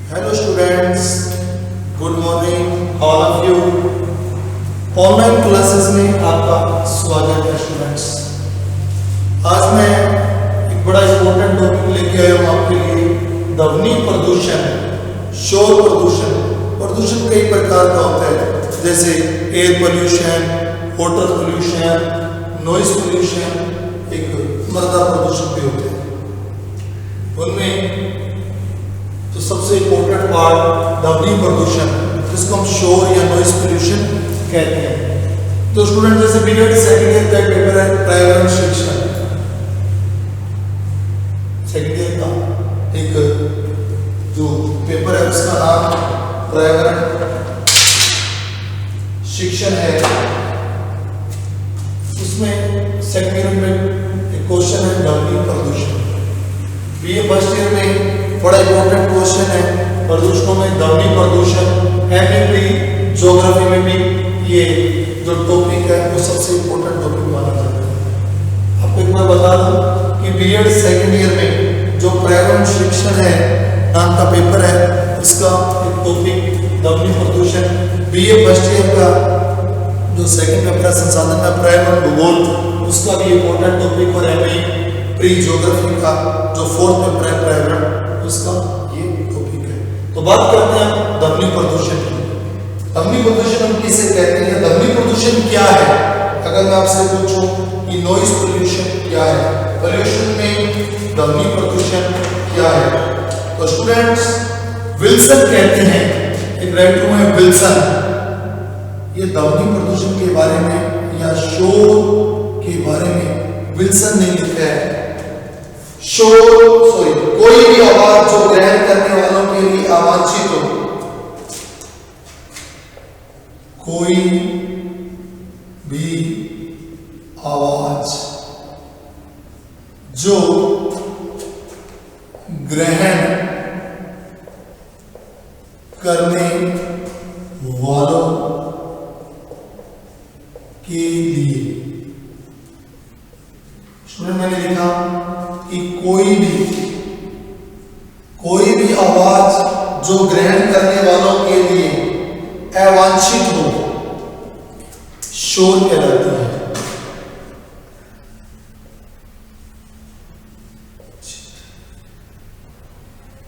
Hello students, good morning all of you. Online classes में आपका स्वागत है स्टूडेंट्स। आज मैं एक बड़ा इम्पोर्टेंट टॉपिक लेके आया हूँ आपके लिए, ध्वनि प्रदूषण, शोर प्रदूषण। प्रदूषण कई प्रकार का होता है, जैसे air pollution, water pollution, noise pollution, एक मृदा प्रदूषण भी होते हैं। उनमें तो सबसे इम्पोर्टेंट पार्ट ध्वनि प्रदूषण, जिसको हम शोर या नॉइज पोल्यूशन कहते हैं। तो स्टूडेंट जैसे बीएड सेकंड ईयर का पेपर है पर्यावरण शिक्षण, सेकंड ईयर का एक जो पेपर है उसका नाम पर्यावरण शिक्षण है। उसमें सेकंड ईयर में एक क्वेश्चन है ध्वनि प्रदूषण। बीए फर्स्ट ईयर में बड़ा इंपॉर्टेंट क्वेश्चन है प्रदूषणों में ध्वनि प्रदूषण। एमपी ज्योग्राफी में भी ये जो टॉपिक है वो सबसे इंपॉर्टेंट टॉपिक माना जाता है। आपको एक बार बता दूं कि बीएड सेकंड ईयर में जो पर्यावरण शिक्षण है नाम का पेपर है, उसका एक टॉपिक ध्वनि प्रदूषण। बीए फर्स्ट ईयर का जो सेकंड पेपर है संसाधन में पर्यावरण भूगोल, उसका भी इंपॉर्टेंट टॉपिक। और एमपी प्री ज्योग्राफी का जो फोर्थ पेपर है पर्यावरण, उसका ये टॉपिक है। तो बात करते हैं ध्वनि प्रदूषण की। ध्वनि प्रदूषण हम किसे कहते हैं, ध्वनि प्रदूषण क्या है? अगर मैं आपसे पूछूं कि नॉइज पोल्यूशन क्या है, पोल्यूशन में ध्वनि प्रदूषण क्या है, तो स्टूडेंट्स विल्सन कहते हैं, एक राइटर है विल्सन, ये ध्वनि प्रदूषण के बारे में या शोर के बारे में विल्सन ने लिखा है। कोई भी आवाज जो ग्रहण करने वालों के लिए अवांछित हो, कोई भी आवाज जो ग्रहण करने वालों के लिए, स्टूडेंट मैंने लिखा कि कोई भी आवाज जो ग्रहण करने वालों के लिए अवांछित हो, शोर कहलाती है।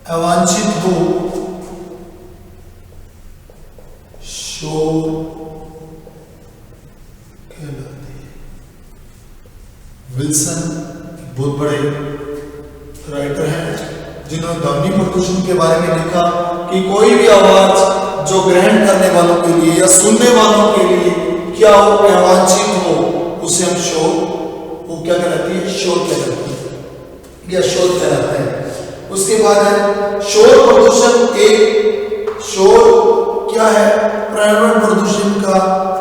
अवांछित हो, शोर कहलाती है। विल्सन बहुत बड़े राइटर हैं जिन्होंने ध्वनि प्रदूषण के बारे में लिखा कि कोई भी आवाज जो ग्रहण करने वालों के लिए या सुनने वालों के लिए क्या हो, अवांछित हो, उसे हम शोर, वो क्या कहलाती है, शोर कहलाती है या शोर कहलाता है। उसके बाद है शोर प्रदूषण। एक शोर क्या है, पर्यावरण प्रदूषण का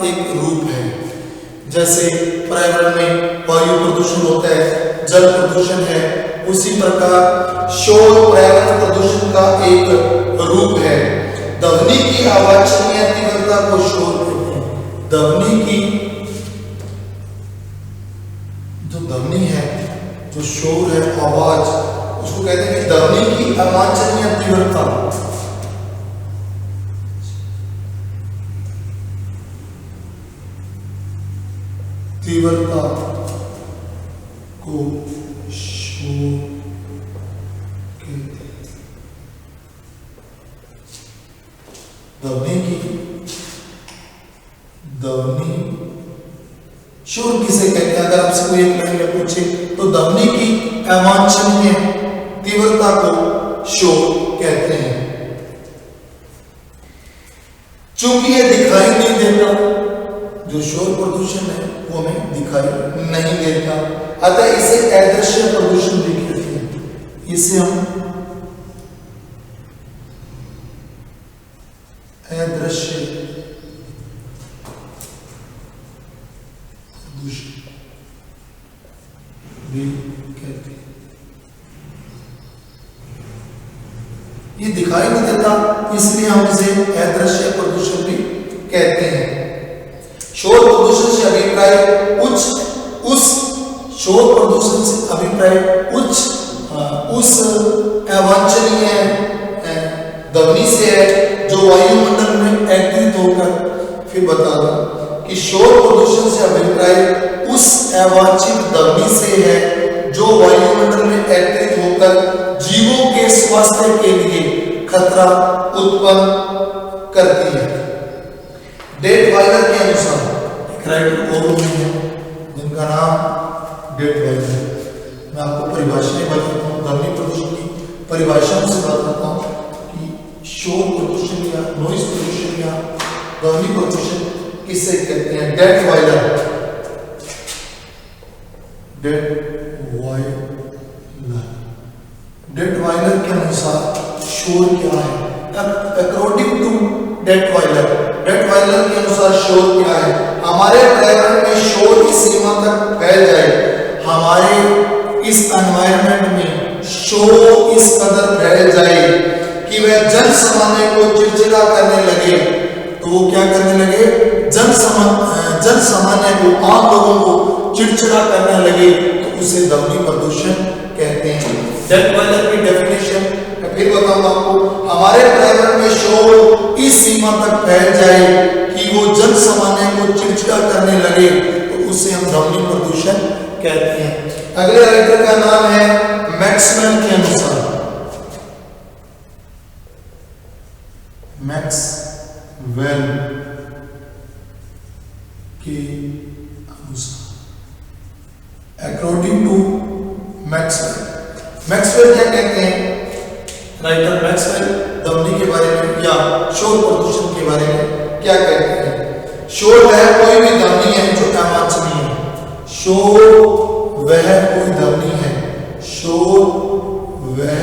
एक रूप है। जैसे पर्यावरण में वायु प्रदूषण होता है, जल प्रदूषण है, उसी प्रकार शोर पर्यावरण प्रदूषण का एक रूप है। ध्वनि की अवांछनीय तीव्रता को शोर कहते हैं। ध्वनि की जो ध्वनि है, जो शोर है, आवाज, उसको कहते हैं कि ध्वनि की अवांछनीय तीव्रता। तीव्रता को शोर कहते हैं। ध्वनि शोर किसे कहते हैं? अगर आपसे कोई एक लाइन में पूछे तो ध्वनि की अवांछनीय तीव्रता को शोर कहते हैं। चूंकि यह दिखाई नहीं देता, जो शोर प्रदूषण है वो हमें दिखाई नहीं देता, अतः इसे अदृश्य प्रदूषण भी कहते हैं। इसे हम अदृश्य प्रदूषण भी कहते हैं। ये दिखाई नहीं देता, इसलिए हम इसे अदृश्य प्रदूषण भी कहते हैं। शोर प्रदूषण से अभिप्राय शोर प्रदूषण से अभिप्राय उस अवांछनीय ध्वनि ध्वनि से है जो वायुमंडल में एकत्रित होकर, फिर बता दो कि शोर प्रदूषण से अभिप्राय उस अवांछित ध्वनि से है जो वायुमंडल में एकत्रित होकर जीवों के स्वास्थ्य के लिए खतरा उत्पन्न करती है। डेटवाइलर के अनुसार एक राइटर और है जिनका नाम डेटवाइलर है। मैं आपको परिभाषाएं बताता हूँ, ध्वनि प्रदूषण की परिभाषाओं से बताता हूँ कि शोर प्रदूषण या नॉइज पोल्यूशन या ध्वनि प्रदूषण किसे कहते हैं। डेटवाइलर के अनुसार शोर क्या है? अकॉर्डिंग टू डेटवाइलर के अनुसार शोर क्या है? हमारे पर्यावरण में शोर की सीमा तक फैल जाए, हमारे इस एनवायरनमेंट में शोर इस कदर फैल जाए कि वह जन सामान्य को चिड़चिड़ा करने लगे। तो वो क्या करने लगे? जन सामान्य को, आम लोगों को चिड़चिड़ा करने लगे, तो उसे ध्वनि प्रदूषण कहते हैं। डेटवाइलर की डेफिनेशन फिर बताऊंगा आपको। हमारे पर्यावरण में शोर इस सीमा तक फैल जाए कि वो जन सामान्य को चिड़चिड़ा करने लगे, तो उसे हम ध्वनि प्रदूषण कहते हैं। अगले राइटर का नाम है मैक्सवेल के अनुसार। मैक्सवेल के अनुसार, अकॉर्डिंग टू मैक्सवेल क्या कहते हैं? राइटर मैक्सवेल ध्वनि के बारे में या शोर प्रदूषण के बारे में क्या कहते हैं? शोर वह कोई भी ध्वनि है जो अवांछनीय है। शोर वह कोई ध्वनि है, शोर वह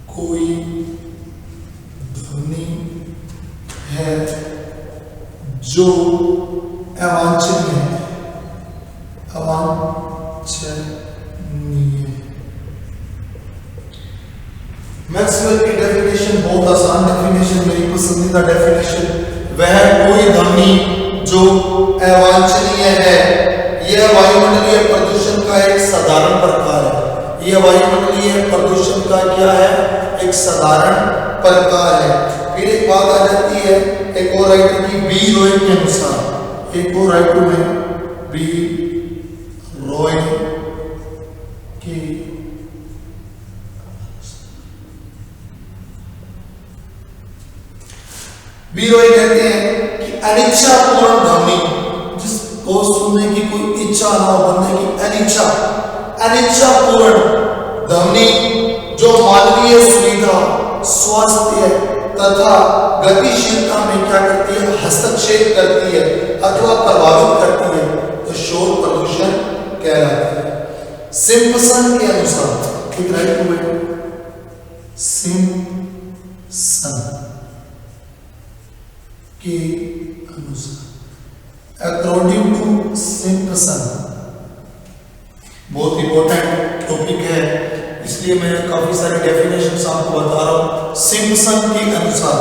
कोई ध्वनि है जो अवांछनीय है, मैक्सवेल की डेफिनेशन बहुत आसान डेफिनेशन, मेरी पसंदीदा डेफिनेशन, वह कोई ध्वनि जो अवांछनीय है। यह वायुमंडलीय प्रदूषण का एक साधारण प्रकार है। यह वायुमंडलीय प्रदूषण का क्या है? एक साधारण प्रकार है। फिर एक बात आ जाती है एक और राइटर की, बी रॉय के अनुसार। एक और राइटर में बी रॉय की बीरोई कहते हैं कि अनिच्छापूर्ण ध्वनि, जिसको सुनने की कोई इच्छा ना हो, बनने की अनिच्छापूर्ण ध्वनि जो मानवीय सुविधा, स्वास्थ्य तथा गतिशीलता में क्या करती है? हस्तक्षेप करती है अथवा प्रभावित करती है, तो शोर प्रदूषण कहलाता है। सिम्पसन के अनुसार, एक राइट हुए सिम्पसन के अनुसार, अकॉर्डिंग टू सिम्पसन, बहुत इंपॉर्टेंट टॉपिक है इसलिए मैं काफी सारे डेफिनेशंस आपको बता रहा हूं। सिम्पसन के अनुसार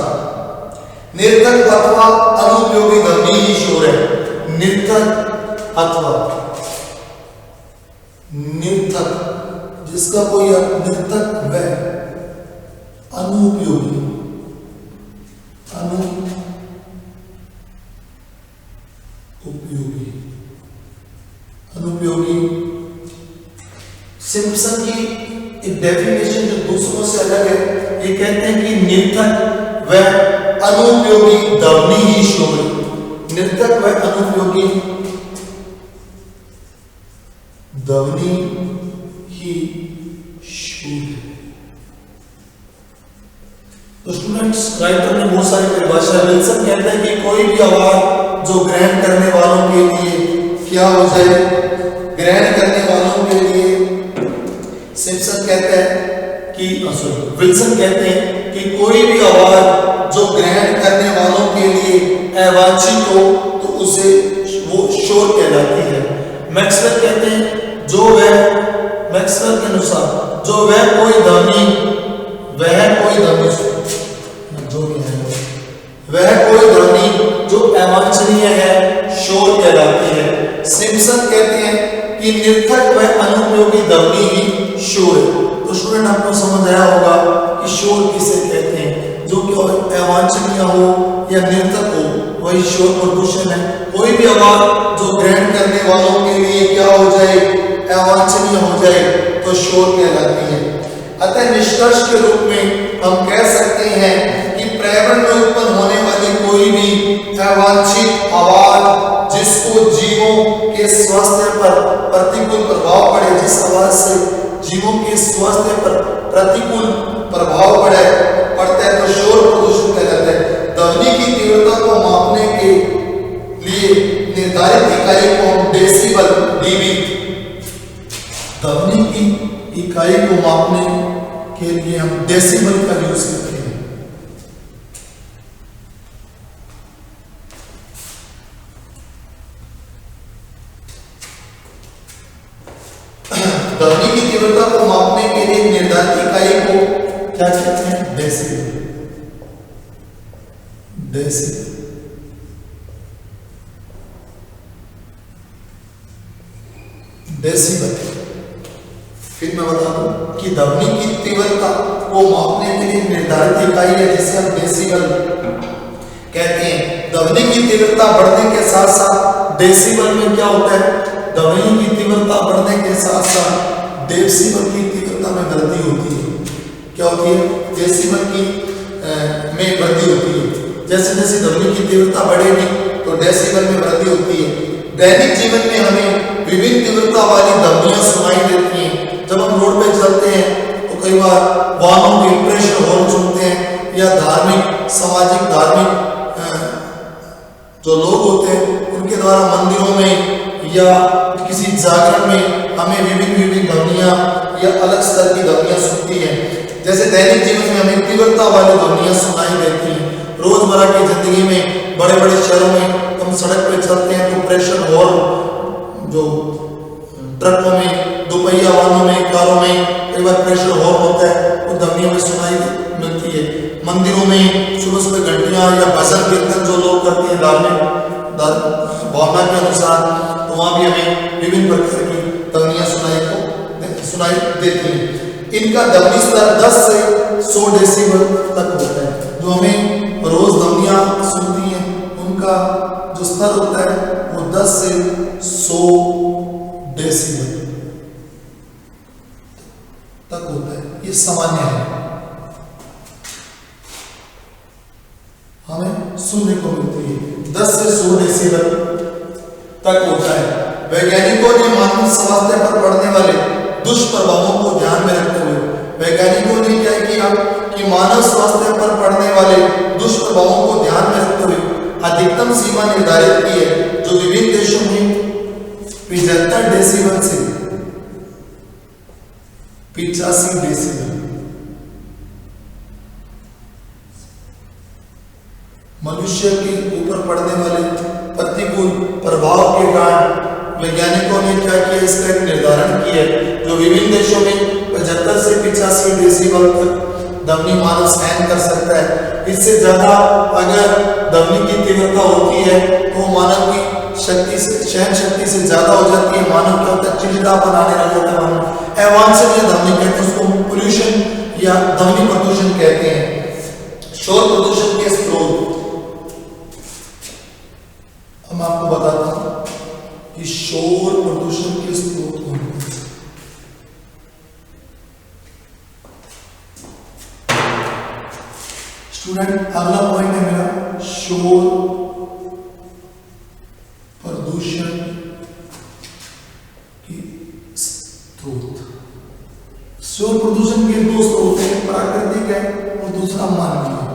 निर्धक अथवा अनुपयोगी ध्वनि ही शोर है। निर्धक जिसका कोई निर्धक व अनुपयोगी सिम्पसन की एक डेफिनेशन जो दूसरों से अलग है, ये कहते हैं कि निर्धक व अनुपयोगी ध्वनि ही शोर है। निर्धक व अनुपयोगी ध्वनि ही शोर है। तो स्टूडेंट्स, राइटर ने बहुत सारी परिभाषा, विल्सन कहते हैं कि कोई भी आवाज जो ग्रहण करने वालों के लिए क्या हो जाए? ग्रहण करने वालों के लिए। सिम्पसन कहते हैं कि विल्सन कहते हैं कि कोई भी आवाज जो ग्रहण करने वालों के लिए अवांछित हो तो उसे वो शोर कहलाती है। मैक्सवेल कहते हैं मैक्सवेल के अनुसार जो वह कोई ध्वनि जो अवांछनीय है शोर कहलाती है। सिम्पसन कहते हैं कि निर्धक व अनुपयोगी ध्वनि ही शोर है। तो स्टूडेंट आपको समझ आया होगा कि शोर किसे अवांछनीय हो या निरर्थक हो, वही शोर प्रदूषण है। कोई भी आवाज जो ग्रहण करने वालों के लिए क्या हो जाए, अवांछनीय हो जाए, तो शोर कहलाती है। अतः निष्कर्ष के रूप में हम कह सकते हैं कि पर्यावरण में उत्पन्न होने वाली कोई भी अवांछित आवाज जिसको जीवों के स्वास्थ्य पर प्रतिकूल प्रभाव पड़े, जिस आवाज से जीवों के स्वास्थ्य पर प्रतिकूल प्रभाव पड़ता है, तो शोर प्रदूषण कहलाता है। ध्वनि की तीव्रता को मापने के लिए निर्धारित इकाई को हम डेसिबल डीबी, ध्वनि की इकाई को मापने के लिए हम डेसिबल का यूज करते हैं। ध्वनि की तीव्रता को मापने के लिए निर्धारित इकाई को क्या कहते हैं, डेसिबल। डेसिबल डेसिबल फिर मैं बता दूं कि ध्वनि की तीव्रता को मापने के लिए निर्धारित इकाई है जिसे हम डेसिबल कहते हैं। ध्वनि की तीव्रता बढ़ने के साथ साथ डेसिबल में क्या होता है, ध्वनि की तीव्रता बढ़ने के साथ साथ डेसिबल की तीव्रता में वृद्धि होती है। क्या होती है, डेसिबल की में वृद्धि होती है। जैसे जैसे ध्वनि की तीव्रता बढ़ेगी तो डेसिबल में वृद्धि होती है। दैनिक जीवन में हमें विभिन्न तीव्रता वाली ध्वनियां सुनाई देती हैं। जब हम रोड पे चलते हैं तो कई बार वाहनों के प्रेशर हॉर्न सुनते हैं, या धार्मिक सामाजिक धार्मिक जो लोग होते हैं उनके द्वारा मंदिरों में या किसी जागरण में हमें विभिन्न ध्वनियां या अलग स्तर की ध्वनियां सुनती हैं। जैसे दैनिक जीवन में हमें तीव्रता वाली ध्वनियां सुनाई देती हैं। रोजमर्रा की जिंदगी में बड़े बड़े शहरों में हम सड़क पे चलते हैं तो प्रेशर हॉर्न, जो ट्रकों में, दोपहिया वाहनों में, कारों में कई बार प्रेशर हॉर्न होता है, वो ध्वनियों में सुनाई मिलती है। मंदिरों में सुबह सुबह घंटियां या भजन कीर्तन जो लोग करते हैं धार्मिक भावना के अनुसार, तो वहां भी हमें विभिन्न प्रकार की ध्वनियां सुनाई देती हैं। इनका ध्वनि स्तर 10 से 100 डेसिबल तक होता है। जो हमें रोज ध्वनियां सुनती हैं उनका जो स्तर होता है वो 10 से 100 डेसिबल तक होता है। ये सामान्य है, हमें सुनने को मिलती है। 10 से 100 डेसिबल तक होता है। वैज्ञानिकों ने मानव स्वास्थ्य पर पड़ने वाले दुष्प्रभावों को ध्यान में रखते हुए वैज्ञानिकों ने क्या किया कि मानव स्वास्थ्य पर पड़ने वाले दुष्प्रभावों को ध्यान में रखते हुए अधिकतम सीमा निर्धारित की है, जो विभिन्न देशों में 75 डेसिबल से 85 डेसिबल। मनुष्य के ऊपर पड़ने वाले प्रतिकूल प्रभाव के कारण वैज्ञानिकों ने क्या किया, इसका एक निर्धारण किया जो विभिन्न देशों में 75 से 85 डेसिबल तक ध्वनि मानव सहन कर सकता है। इससे ज्यादा अगर ध्वनि की तीव्रता होती है तो मानव की शक्ति से, सहन शक्ति से ज्यादा हो जाती है। मानव क्या होता है, चिड़चिड़ापन आने लग जाता है। मानव अवांछनीय ध्वनि कहते हैं, उसको पोल्यूशन या ध्वनि प्रदूषण कहते हैं। शोर प्रदूषण के स्रोत हम आपको बताता हूं कि शोर प्रदूषण के स्रोत कौन कौन से। स्टूडेंट अगला पॉइंट है मेरा शोर प्रदूषण के स्रोत। शोर प्रदूषण के दो स्रोत हैं, प्राकृतिक है और दूसरा मानवीय है।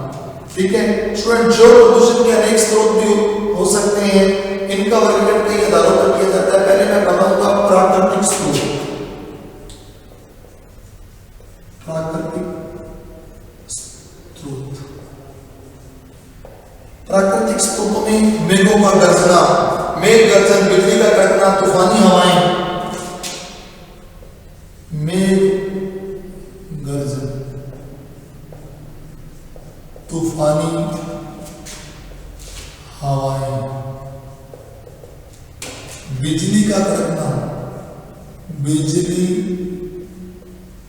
ठीक है स्टूडेंट, शोर प्रदूषण के अनेक स्रोत भी हो सकते हैं। इनका वर्गीकरण कई आधारों पर किया जाता है। पहले मैं बताऊंगा प्राकृतिक स्रोत। प्राकृतिक स्रोत, प्राकृतिक स्रोतों में मेघों का गर्जना, मेघ गर्जन, बिजली का कड़कना, तूफानी हवाएं, मेघ गर्जन, तूफानी हवाएं, बिजली का कड़कना, बिजली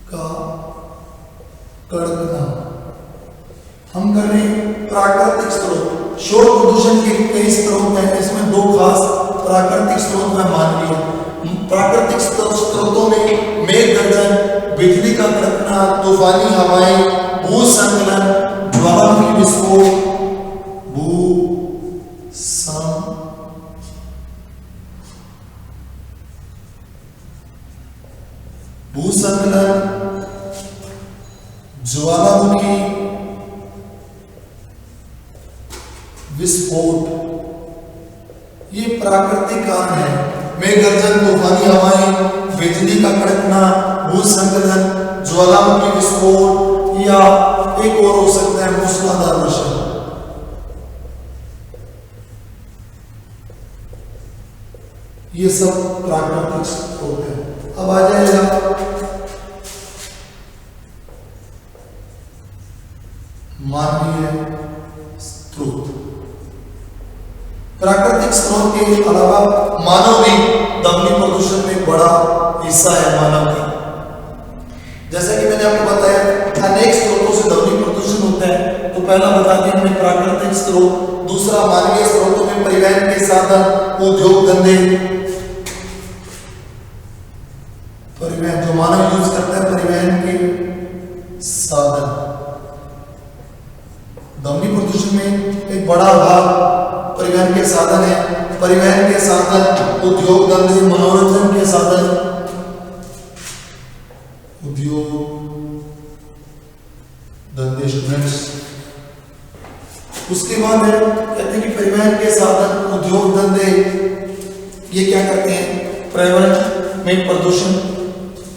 का कड़कना। हम कर रहे हैं प्राकृतिक स्रोत। शोर प्रदूषण के कई स्रोत हैं, इसमें दो खास प्राकृतिक स्रोत में माननीय। प्राकृतिक स्रोतों में मेघ गर्जन, बिजली का कड़कना, तूफानी हवाएं, भूस्खलन, ज्वालामुखी विस्फोट, भूस्खलन, ज्वालामुखी विस्फोट, ये प्राकृतिक कारण है। मेघ गर्जन, तूफानी हवाएं, बिजली का कड़कना, भूस्खलन, ज्वालामुखी विस्फोट, या एक और हो सकता है मूसलाधार वर्षा। ये सब प्राकृतिक स्रोत है। अब आ जाएगा मानवीय स्रोत। प्राकृतिक स्रोत के अलावा मानव भी ध्वनि प्रदूषण में बड़ा हिस्सा है मानव का। जैसा कि मैंने आपको बताया अनेक स्रोतों से ध्वनि प्रदूषण होता है। तो पहला बता दिया हमने प्राकृतिक स्रोत, दूसरा मानवीय स्रोतों में परिवहन के साधन, उद्योग धंधे, परिवहन जो मानव यूज करता है, परिवहन के साधन। ध्वनि प्रदूषण में एक बड़ा भाग परिवहन के साधन है। परिवहन के साधन, उद्योग धंधे, मनोरंजन के साधन, उद्योग धंधे, स्टूडेंट्स। उसके बाद है कहते हैं कि परिवहन के साधन, उद्योग धंधे ये क्या करते हैं, पर्यावरण में प्रदूषण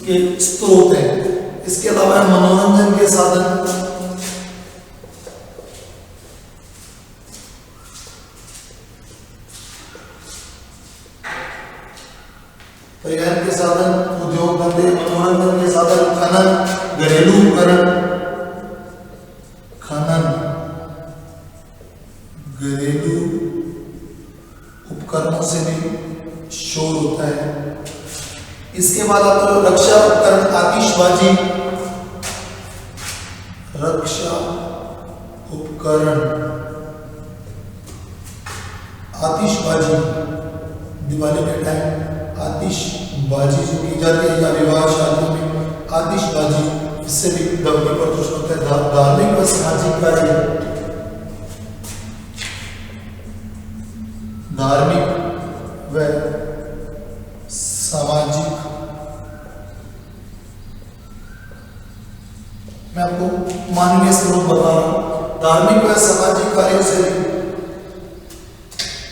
के स्रोत है। इसके अलावा मनोरंजन के साधन, परिवहन के साधन, उद्योग धंधे, मनोरंजन के साधन, खनन, घरेलू उपकरण, खनन, घरेलू उपकरणों से भी शोर होता है। इसके बाद आता है रक्षा उपकरण, आतिशबाजी, रक्षा उपकरण, आतिशबाजी, दिवाली के टाइम आतिशबाजी जो की जाती है या विवाह शादियों में आतिशबाजी, इससे भी ध्वनि प्रदूषण होता है। धार्मिक व सामाजिक कार्य, धार्मिक व सामाजिक, मैं आपको मानवीय स्रोत बता रहा हूं। धार्मिक व सामाजिक कार्यों से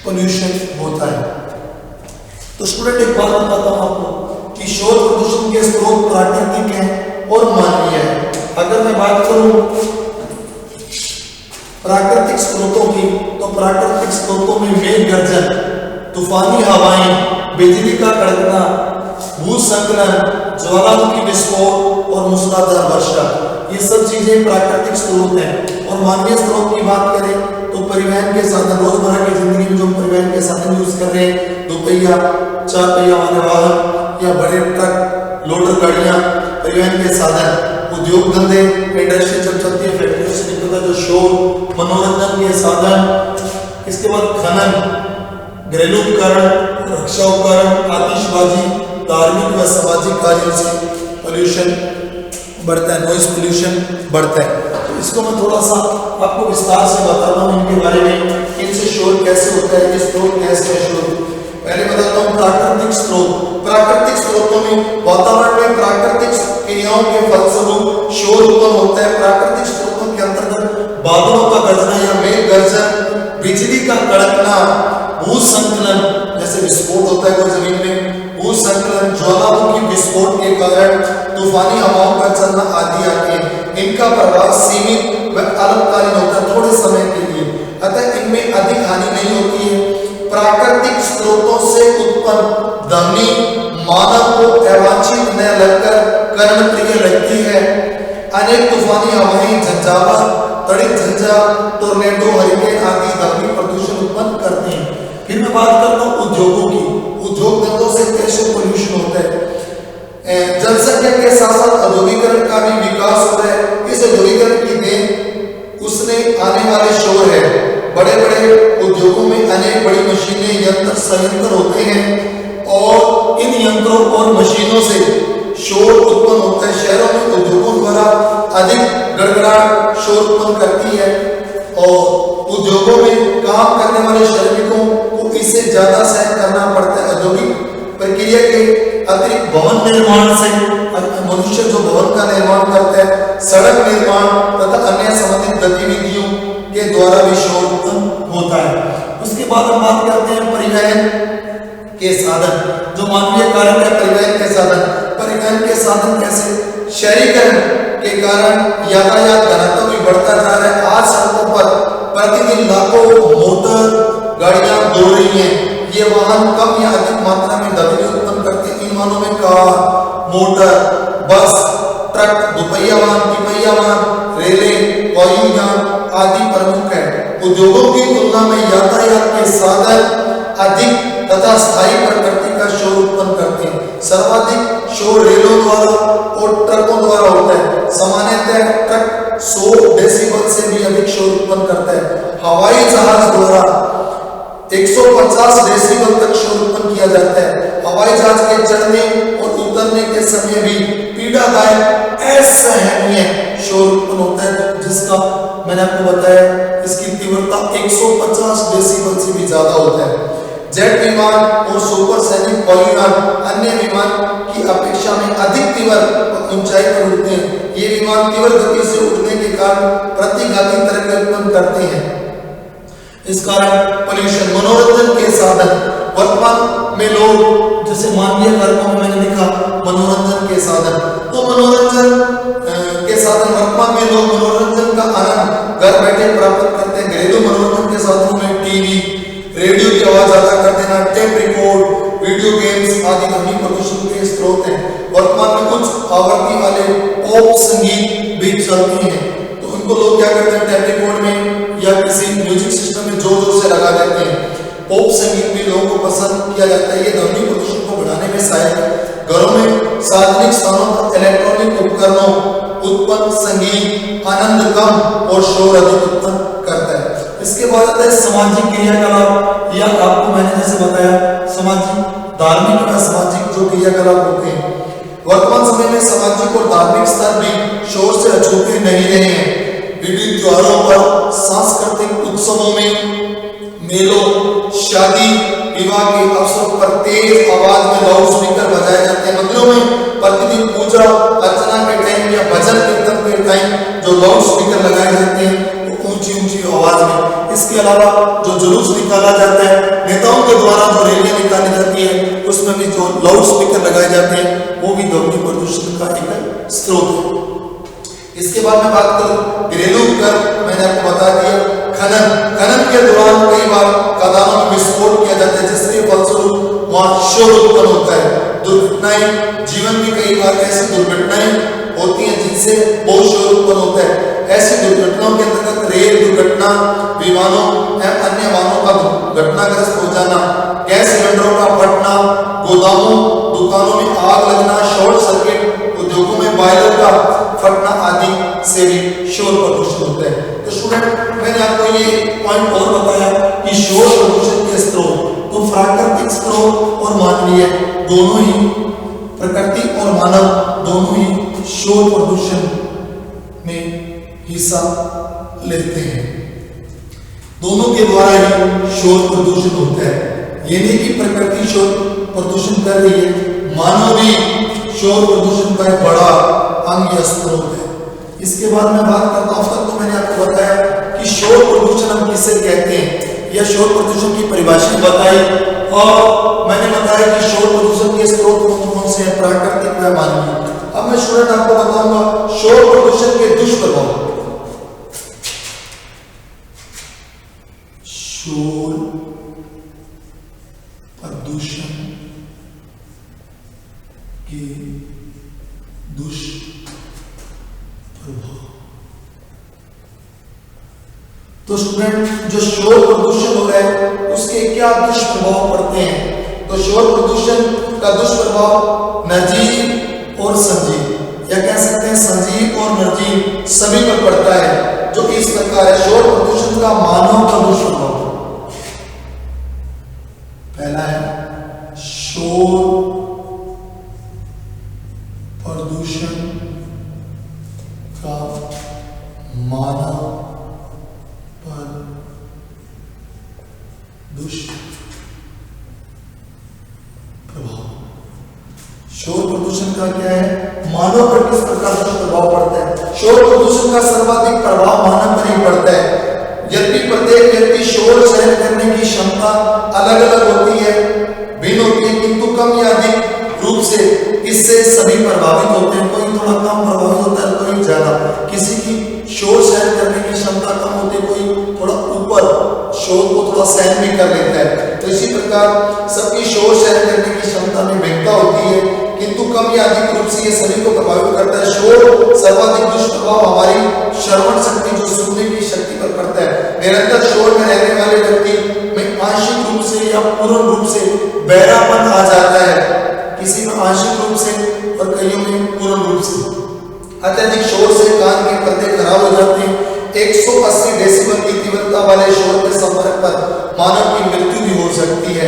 पोल्यूशन होता है। तो स्टूडेंट एक बात बताता हूं आपको कि शोर प्रदूषण के स्रोत प्राकृतिक हैं और मानवीय है। अगर मैं बात करूं प्राकृतिक स्रोतों की, तो प्राकृतिक स्रोतों में मेघ गर्जन, तूफानी हवाएं, बिजली का कड़कना, भूस्खलन, ज्वालामुखी विस्फोट और मूसलाधार वर्षा, ये सब चीजें प्राकृतिक स्रोत हैं। और मानवीय स्रोत की बात करें तो परिवहन के साधन, रोजमर्रा की जिंदगी में जो परिवहन के साधन यूज कर रहे हैं, 2 पहिया 4 पहिया वाले वाहन या बड़े ट्रक, लोडर गाड़ियां, परिवहन के साधन, उद्योग धंधे, इंडस्ट्री जब चलती है, फैक्ट्री से निकलता जो शोर, मनोरंजन के साधन, इसके बाद खनन, घरेलू उपकरण, रक्षा उपकरण, आतिशबाजी, धार्मिक व सामाजिक कार्यों से पोल्यूशन बढ़ता है, नॉइज पोल्यूशन बढ़ता है। तो इसको मैं थोड़ा सा आपको विस्तार से बताता हूँ इनके बारे में, इनसे शोर कैसे होता है, इस स्रोत कैसे है शोर। पहले बताता हूँ प्राकृतिक स्रोत। प्राकृतिक स्रोतों में वातावरण में प्राकृतिक क्रियाओं के फलस्वरूप शोर उत्पन्न होता है। प्राकृतिक स्रोतों के अंतर्गत बादलों का गरजना या मेघ गर्जन, बिजली का कड़कना, भूस्खलन जैसे विस्फोट होता है कोई जमीन में, भूस्खलन, ज्वालामुखी विस्फोट के कारण तूफानी हवाओं का चलना आदि आते हैं। इनका प्रभाव सीमित व अल्पकालीन होता है, थोड़े समय के लिए, अतः इनमें अधिक हानि नहीं होती है। प्राकृतिक स्रोतों से उत्पन्न ध्वनि मानव को अवांछित न लगकर कर्णप्रिय लगती है। अनेक तूफानी हवाएं, झंझावात, तड़ित झंझा, टोर्नेडो, हरिकेन आदि ध्वनि प्रदूषण उत्पन्न करते हैं। फिर मैं बात करता हूँ उद्योगों की। उद्योग धंधों से कैसे पोल्यूशन होता है। जनसंख्या के साथ साथ औद्योगिकरण का भी विकास होता है। इस औद्योगिकरण की देन उसने आने वाले शोर गड़गड़ाहट शोर उत्पन्न करती है और उद्योगों में काम करने वाले श्रमिकों को इससे ज्यादा सहन करना पड़ता है। औद्योगिक प्रक्रिया के अतिरिक्त भवन निर्माण से मनुष्य जो भवन का निर्माण करता है, सड़क निर्माण तथा अन्य संबंधित गतिविधियों के द्वारा भी शोर उत्पन्न होता है। उसके बाद हम बात करते हैं परिवहन के साधन, जो मानवीय कारण है परिवहन के साधन। परिवहन के साधन कैसे? शहरीकरण के कारण यातायात घनत्व भी बढ़ता जा रहा है। आज सड़कों पर प्रतिदिन लाखों मोटर गाड़ियां दौड़ रही हैं। ये वाहन कम या अधिक मात्रा में ध्वनि उत्पन्न करते हैं। इन वाहनों में कार, मोटर, बस, ट्रक, दुपहिया वाहन, तिपहिया वाहन, रेलें, वायु यान आदि प्रमुख है। उद्योगों की तुलना में यातायात के साधन अधिक तथा स्थायी प्रकृति का शोर उत्पन्न करते हैं। सर्वाधिक शोर रेलों द्वारा और ट्रकों द्वारा होता है। सामान्यतः ट्रक 100 डेसिबल से भी अधिक शोर उत्पन्न करता है। हवाई जहाज द्वारा 150 डेसिबल तक शोर उत्पन्न किया जाता है। हवाई जहाज के चढ़ने और उतरने के समय भी पीड़ादायक असहनीय शोर उत्पन्न होता है, जिसका मैंने आपको बताया इसकी तीव्रता 150 डेसिबल से भी ज्यादा होता है। जेट विमान और सुपरसोनिक वायुयान अन्य विमान की अपेक्षा में अधिक तीव्र ऊंचाई पर उड़ते हैं। ये विमान तीव्र गति से उड़ने के कारण प्रतिघाती तरंगें उत्पन्न करते हैं। इस कारण पोल्यूशन। मनोरंजन के साधन वर्तमान में लोग, जैसे मानवीय कारकों में मैंने लिखा मनोरंजन के साधन, तो मनोरंजन के साधन वर्तमान में लोग मनोरंजन का आनंद घर बैठे प्राप्त करते हैं। घरेलू मनोरंजन के साधनों में टीवी, रेडियो की आवाज ज्यादा कर देना, टेप रिकॉर्ड, वीडियो गेम्स आदि ध्वनि प्रदूषण के स्रोत हैं। वर्तमान में कुछ आवृत्ति वाले पॉप संगीत भी चलती हैं, तो उनको लोग क्या करते हैं, टेप रिकॉर्ड में या किसी म्यूजिक सिस्टम में जोर जोर से लगा देते हैं। पॉप संगीत भी लोगों को पसंद किया जाता है। ये ध्वनि प्रदूषण को बढ़ाने में सहायक है। घरों में सार्वजनिक स्थानों पर इलेक्ट्रॉनिक उपकरणों उत्पन्न संगीत आनंद कम और शोर अधिक उत्पन्न करता है। इसके बाद आता है सामाजिक क्रियाकलाप, या आपको मैंने जैसे बताया सामाजिक, धार्मिक या सामाजिक जो क्रियाकलाप होते हैं। वर्तमान समय में सामाजिक और धार्मिक स्तर भी शोर से अछूते नहीं रहे हैं। विभिन्न त्योहारों पर, सांस्कृतिक उत्सवों में, मेलों, शादी विवाह के अवसर पर तेज आवाज में लाउड स्पीकर बजाए जाते हैं। मंदिरों में प्रतिदिन पूजा अर्चना के टाइम या भजन कीर्तन के टाइम जो लाउड स्पीकर लगाए जाते हैं ऊंची ऊंची आवाज में। इसके अलावा जो जुलूस निकाला जाता है, नेताओं के द्वारा जो रैलियां निकाली जाती है, उसमें भी जो लाउड स्पीकर लगाए जाते हैं, वो भी ध्वनि प्रदूषण का एक स्रोत है। इसके बाद मैं बात करूं घरेलू उपकरण, मैंने आपको बता दिया। खनन के दौरान कई बार खदानों में विस्फोट किया जाता है, जिसके फलस्वरूप वहां शोर उत्पन्न होता है। दुर्घटनाएं, जीवन में कई बार ऐसी दुर्घटनाएं होती हैं जिनसे बहुत शोर उत्पन्न होता है। ऐसी दुर्घटनाओं के अंतर्गत रेल दुर्घटना, विमानों एवं अन्य वाहनों का घटनाग्रस्त हो जाना, गैस सिलेंडरों का फटना, गोदामों दुकानों में आग लगना, शॉर्ट सर्किट, उद्योगों में बॉयलर का फटना आदि से भी शोर प्रदूषण होता है। तो स्टूडेंट, मैंने आपको ये पॉइंट और बताया कि शोर प्रदूषण के स्रोत, तो प्राकृतिक स्रोत और मानवीय दोनों ही, प्रकृति और मानव दोनों ही शोर प्रदूषण में हिस्सा लेते हैं। दोनों के द्वारा ही शोर प्रदूषण होता है। ये नहीं कि प्रकृति शोर प्रदूषण कर रही है, मानव भी शोर प्रदूषण का एक बड़ा अंग या स्रोत है। इसके बाद मैं बात करता हूं, तब तो मैंने आपको बताया कि शोर प्रदूषण हम किसे कहते हैं, या शोर प्रदूषण की परिभाषा बताई, और मैंने बताया कि शोर प्रदूषण के स्रोत कौन से हैं, प्राकृतिक व मानवीय। अब मैं स्टूडेंट आपको बताऊंगा शोर प्रदूषण के दुष्प्रभाव। शोर प्रदूषण के दुष्प्रभाव। तो स्टूडेंट, जो शोर प्रदूषण हो रहा है उसके क्या दुष्प्रभाव पड़ते हैं? तो शोर प्रदूषण का दुष्प्रभाव निर्जीव और सजीव, या कह सकते हैं सजीव और निर्जीव सभी पर पड़ता है, जो इस प्रकार है। शोर प्रदूषण का मानव का दुष्प्रभाव, पहला है शोर प्रदूषण का मानव पर दुष्प्रभाव। शोर प्रदूषण का क्या है? मानव पर किस प्रकार का प्रभाव पड़ता है? शोर प्रदूषण का सर्वाधिक प्रभाव मानव पर ही पड़ता है। यद्यपि प्रत्येक व्यक्ति शोर सहन करने की क्षमता अलग अलग होती है, भिन्न होती है, किंतु कम या अधिक रूप से इससे सभी प्रभावित होते हैं। कोई थोड़ा कम प्रभावित होता है, कोई ज्यादा। किसी की शोर सहन करने की क्षमता कम होती है, कोई थोड़ा ऊपर शोर को थोड़ा सहन भी कर लेता है। तो इसी प्रकार सबकी शोर सहन करने की क्षमता में भिन्नता होती है, किंतु कम या अधिक रूप से ये सभी को प्रभावित करता है। शोर सर्वाधिक दुष्प्रभाव हमारी श्रवण शक्ति, जो सुनने की शक्ति पर पड़ता है। निरंतर शोर में रहने वाले व्यक्ति में आंशिक रूप से या पूर्ण रूप से बहरापन आ जाता है, किसी में आंशिक रूप से और कईयों में पूर्ण रूप से। अत्यधिक शोर से कान के पर्दे खराब हो जाते हैं। 180 डेसिबल की तीव्रता वाले शोर के संपर्क पर मानव की मृत्यु भी हो सकती है।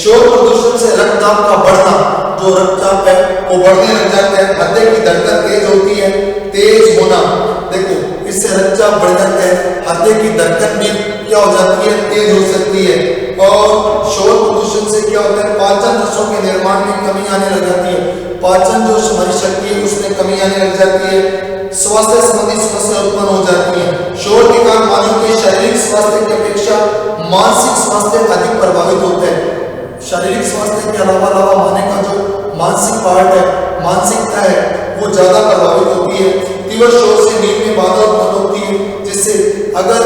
शोर प्रदूषण से रक्तचाप का बढ़ना, जो रक्तचाप है वो बढ़ने लग जाता है। हृदय की धड़कन तेज होती है, तेज होना, देखो इससे रक्तचाप बढ़ जाता है। हृदय की धड़कन भी क्या हो जाती है? तेज हो सकती है। और शोर प्रदूषण से क्या होता है? पाचन रसों के निर्माण में कमी आने लग जाती है। पाचन जो हमारी शक्ति है उसमें कमी आने लग जाती है। स्वास्थ्य संबंधी समस्या उत्पन्न हो जाती है। शोर के कारण मानव के शारीरिक स्वास्थ्य की अपेक्षा मानसिक स्वास्थ्य अधिक प्रभावित होता है। शारीरिक स्वास्थ्य के अलावा माने का जो मानसिक पार्ट है, मानसिकता है, वो ज्यादा प्रभावित होती है। तीव्र शोर से नींद में बाधा उत्पन्न होती है, जिससे अगर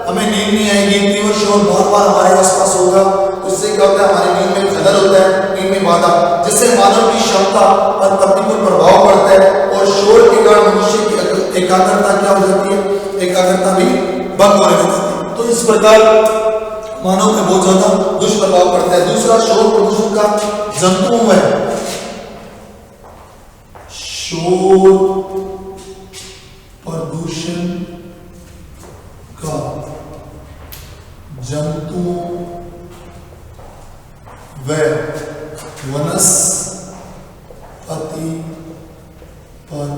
हमें नींद नहीं आएगी, तीव्र शोर बार बार हमारे आसपास होगा, तो इससे क्या होता है? हमारी नींद में खलल होता है, नींद में बाधा, जिससे मानव की क्षमता पर प्रतिकूल प्रभाव पड़ता है। और शोर के कारण मनुष्य की एकाग्रता क्या हो जाती है? एकाग्रता भी भंग होने लगती है। तो इस प्रकार मानव में बहुत ज्यादा दुष्प्रभाव पड़ता है। दूसरा शोर प्रदूषण का जंतुओं में, शोर प्रदूषण का जंतुओं व वनस्पति पर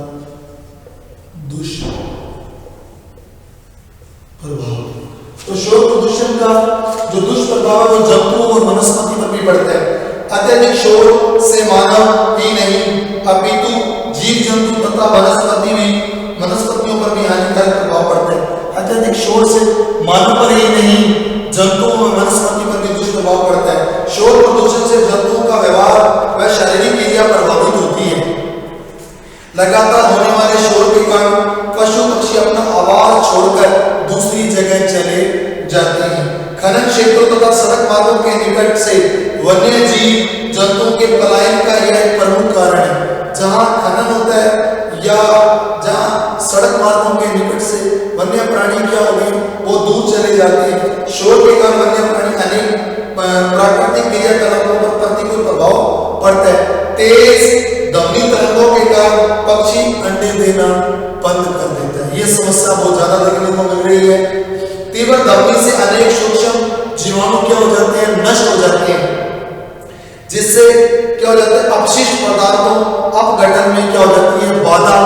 दुष्प्रभाव। तो शोर प्रदूषण का जो दुष्प्रभाव है वो जंतुओं और वनस्पति पर भी पड़ता है। अत्यधिक शोर से मानव ही नहीं अपितु जीव जंतु तथा वनस्पतियों पर भी हानिकारक प्रभाव पड़ता है। अत्यधिक शोर से मानव पर ही नहीं, जंतुओं और वनस्पति पर भी दुष्प्रभाव पड़ता है। शोर प्रदूषण से जंतुओं का व्यवहार व शारीरिक क्रिया प्रभावित होती है। लगातार होने वाले शोर के कारण पशु पक्षी अपना आवाज छोड़कर दूसरी जगह चले जाते हैं। खनन क्षेत्रों तथा सड़क मार्गों के निकट से वन्य जीव जंतुओं के पलायन का यह एक प्रमुख कारण है। जहां खनन होता है या जहां सड़क मार्गों के निकट से वन्य प्राणी क्या हो गए? वो दूर चले जाते हैं। शोर के कारण वन्य प्राणी अनेक प्राकृतिक क्रियाकलापों पर प्रतिकूल प्रभाव पड़ता है। तेज ध्वनि तरंगों के कारण पक्षी अंडे देना बंद कर देता है। ये समस्या बहुत ज्यादा देखने को मिल रही है। तीव्र ध्वनि से अनेक सूक्ष्म जीवाणु क्या हो जाते हैं? नष्ट हो जाते हैं, जिससे क्या हो जाता है? अपशिष्ट पदार्थों अपघटन में क्या हो जाती है? बाधा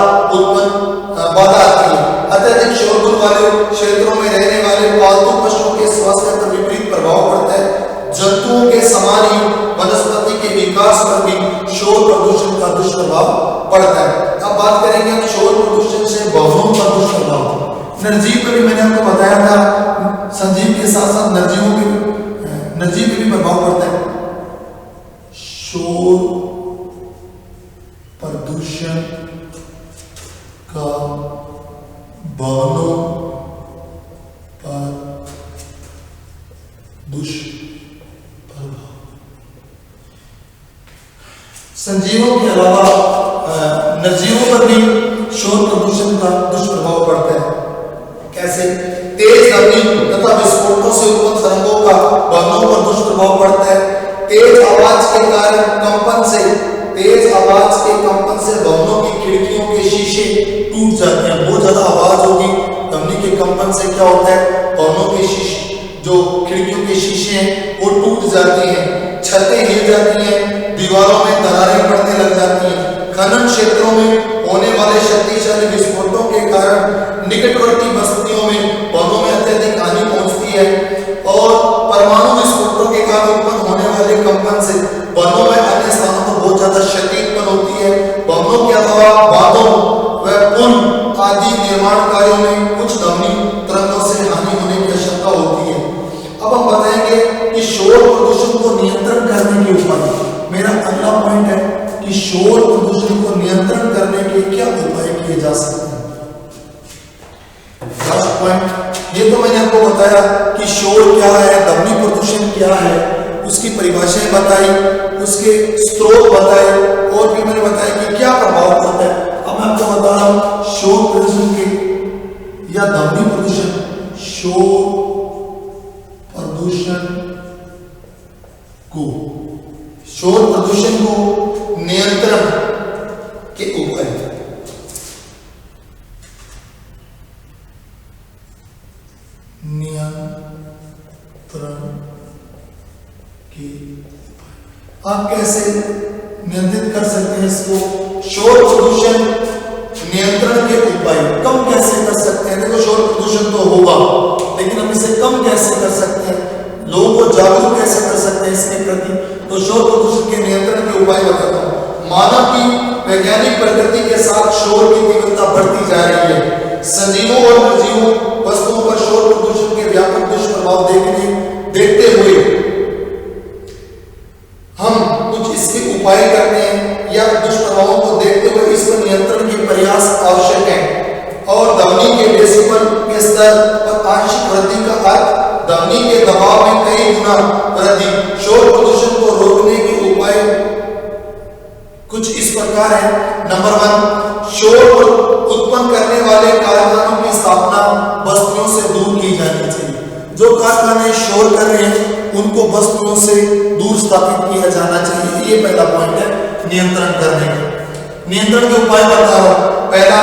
आती है। अत्यधिक शोरगुल वाले क्षेत्रों में रहने वाले पालतू पशुओं के स्वास्थ्य पर विपरीत प्रभाव पड़ता है। जंतुओं के समान ही वनस्पति के विकास पर भी शोर प्रदूषण का दुष्प्रभाव पड़ता है। अब बात करेंगे हम शोर प्रदूषण से भवनों का दुष्प्रभाव। निर्जीव पे भी मैंने आपको बताया था, सजीव के साथ साथ निर्जीव पे भी प्रभाव पड़ता है। शोर प्रदूषण का भवनों पर दुष्प्रभाव। संजीवों के अलावा निर्जीवों पर भी शोर प्रदूषण का दुष्प्रभाव पड़ता है। कैसे? तेज ध्वनि तथा विस्फोटों से उत्पन्न तरंगों का भवनों पर दुष्प्रभाव पड़ता है। तेज आवाज के कंपन से भवनों की खिड़कियों के शीशे टूट जाते हैं। बहुत ज्यादा आवाज होगी, ध्वनि के कंपन से क्या होता है? भवनों के शीशे, जो खिड़कियों के शीशे हैं वो टूट जाते हैं, छतें हिल जाती हैं, दीवारों में दरारें पड़ने लग जाती हैं। खनन क्षेत्रों में होने वाले शक्तिशाली विस्फोटों के कारण निकटवर्ती बस्तियों में वनों में अत्यधिक हानि पहुंचती है और परमाणु विस्फोटों के कारण उत्पन्न होने वाले कंपन से वनों में अन्य स्थानों पर बहुत ज्यादा क्षति उत्पन्न होती है। वनों के अलावा बांधों व पुल आदि निर्माण कार्यों में कुछ ध्वनि तरंगों से हानि होने की आशंका होती है। अब हम बताएंगे कि शोर प्रदूषण को नियंत्रण करने के उपाय। मेरा अगला पॉइंट है कि शोर प्रदूषण को नियंत्रण करने के क्या उपाय किए जा सकते हैं। फर्स्ट पॉइंट, ये तो मैंने आपको बताया कि शोर क्या है, ध्वनि प्रदूषण क्या है, उसकी परिभाषाएं बताई, उसके स्रोत बताए और फिर मैंने बताया कि क्या प्रभाव पड़ता है। अब मैं आपको बता रहा हूं शोर प्रदूषण के या ध्वनि प्रदूषण, शोर प्रदूषण को नियंत्रण के उपाय। आप कैसे नियंत्रित कर सकते हैं इसको? शोर प्रदूषण नियंत्रण के उपाय कम कैसे कर सकते हैं? देखो शोर प्रदूषण तो होगा, लेकिन हम इसे कम कैसे कर सकते हैं, लोगों को जागरूक कैसे कर सकते हैं इसके प्रति? तो शोर प्रदूषण के नियंत्रण के उपाय बताता हूं। मानव की वैज्ञानिक प्रगति के साथ शोर की तीव्रता बढ़ती जा रही है। सजीवों और निर्जीवों वस्तुओं पर शोर प्रदूषण के व्यापक दुष्प्रभाव देखते हुए हम कुछ इसके उपाय करते हैं या दुष्प्रभावों को देखते हुए इस पर नियंत्रण के प्रयास आवश्यक है। और ध्वनि के डेसिबल के स्तर पर आंशिक वृद्धि का अर्थ ध्वनि के दबाव में कई गुना वृद्धि। शोर प्रदूषण को रोकने के उपाय कुछ इस प्रकार है। नंबर 1, शोर उत्पन्न करने वाले कारखानों की स्थापना बस्तियों से दूर की जानी चाहिए। जो कारखाने शोर कर रहे हैं उनको बस्तियों से दूर स्थापित किया जाना चाहिए। ये पहला पॉइंट है नियंत्रण करने का। नियंत्रण के उपाय बता रहा हूं। पहला,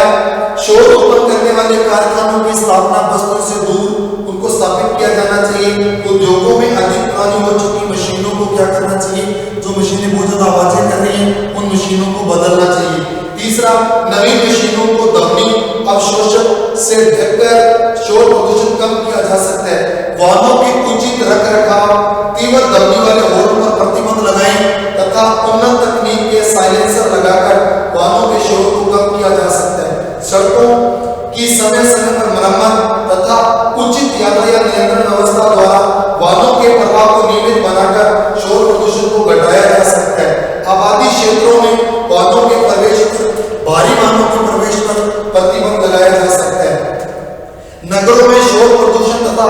शोर उत्पन्न करने वाले कारखानों की स्थापना बस्तियों से दूर उनको स्थापित किया जाना चाहिए। उद्योगों में अधिक पुरानी हो चुकी मशीनों को क्या करना चाहिए? जो मशीनें बहुत ज्यादा आवाजें कर रही हैं उन मशीनों को बदलना चाहिए। तीसरा, नवीन मशीनों को ध्वनि अवशोषण से ढककर शोर प्रदूषण कम किया जा सकता है। वाहनों के उचित रखरखाव, तीव्र ध्वनि वाले हॉर्न पर प्रतिबंध लगाएं तथा उन्नत तकनीक के साइलेंसर लगाकर वाहनों के शोर को कम किया जा सकता है। सड़कों की समय समय पर मरम्मत तथा उचित यातायात नियंत्रण व्यवस्था द्वारा वाहनों के प्रभाव को नियमित बनाकर शोर प्रदूषण को घटाया जा सकता है। आबादी क्षेत्रों में वाहनों के प्रवेश पर, भारी वाहनों के प्रवेश पर प्रतिबंध लगाया जा सकता है। नगरों में शोर प्रदूषण तथा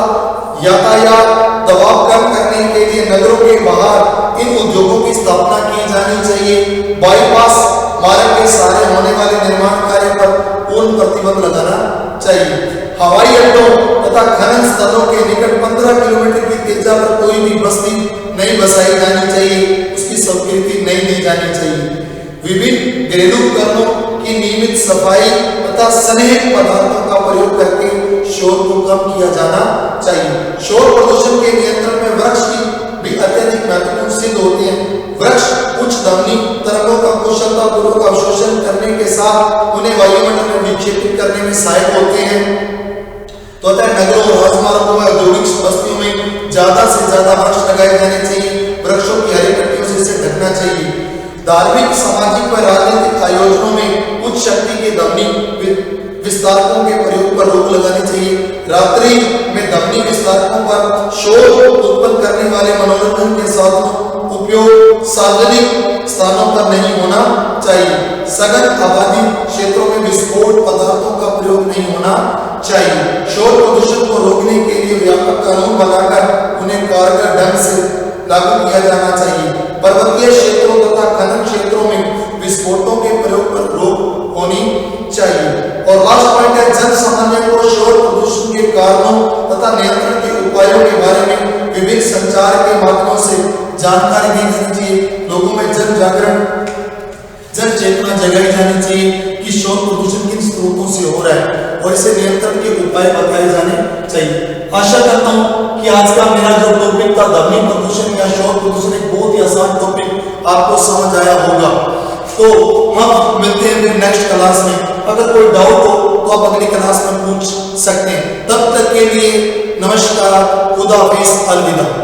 यातायात दबाव कम करने के लिए नगरों के बाहर इन उद्योगों की स्थापना की जानी चाहिए। बाईपास मार्ग के सहारे होने वाले निर्माण कार्य पर पूर्ण प्रतिबंध लगाना चाहिए। हवाई अड्डों तथा खनन स्थलों के निकट 15 किलोमीटर की त्रिज्या पर कोई भी बस्ती नहीं बसाई जानी चाहिए, उसकी स्वीकृति नहीं दी जानी चाहिए। विभिन्न घरेलू उपकरणों की नियमित सफाई तथा स्नेहक पदार्थों का प्रयोग करके शोर को कम किया जाना चाहिए। शोर प्रदूषण के नियंत्रण में वृक्ष की भी अत्यधिक महत्वपूर्ण सिद्ध होते हैं। वृक्ष उच्च ध्वनि तरंगों का कुशलतापूर्वक अवशोषण करने के साथ उन्हें वायुमंडल में विक्षेपित करने में सहायक होते हैं। तो नगरों, राजमार्गों और औद्योगिक बस्तियों में ज्यादा से ज्यादा वृक्ष लगाए जाने चाहिए। वृक्षों की हरी पत्तियों से इसे ढकना चाहिए। धार्मिक, सामाजिक व राजनीतिक आयोजनों में उच्च शक्ति के ध्वनि विस्तारकों के प्रयोग पर रोक लगानी चाहिए। रात्रि में ध्वनि विस्तारकों पर शोर उत्पन्न करने वाले मनोरंजन के साधनों उपयोग सार्वजनिक स्थानों पर नहीं होना चाहिए। सघन आबादी क्षेत्रों में विस्फोट पदार्थों का प्रयोग नहीं होना चाहिए। शोर प्रदूषण को रोकने के लिए व्यापक कानून बनाकर उन्हें कारगर ढंग से लागू किया जाना चाहिए। पर्वतीय क्षेत्रों तथा खनन क्षेत्रों में विस्फोटों के प्रयोग पर रोक होनी चाहिए। और लास्ट पॉइंट है, जन सामान्य को शोर प्रदूषण के कारणों तथा नियंत्रण के उपायों के बारे में विभिन्न संचार के माध्यमों से जानकारी दी जानी चाहिए। लोगों में जन जागरण, जन चेतना जगाई जानी चाहिए कि शोर प्रदूषण किन स्रोतों से हो रहा है और इसे नियंत्रण के उपाय बताए जाने चाहिए। आशा करता हूं कि आज का मेरा जो टॉपिक था ध्वनि प्रदूषण या शोर प्रदूषण, एक बहुत ही आसान टॉपिक आपको समझ आया होगा। तो हम मिलते हैं नेक्स्ट क्लास में। अगर कोई डाउट हो तो आप अगली क्लास में पूछ सकते हैं। तब तक के लिए नमस्कार, खुदा हाफिज, अलविदा।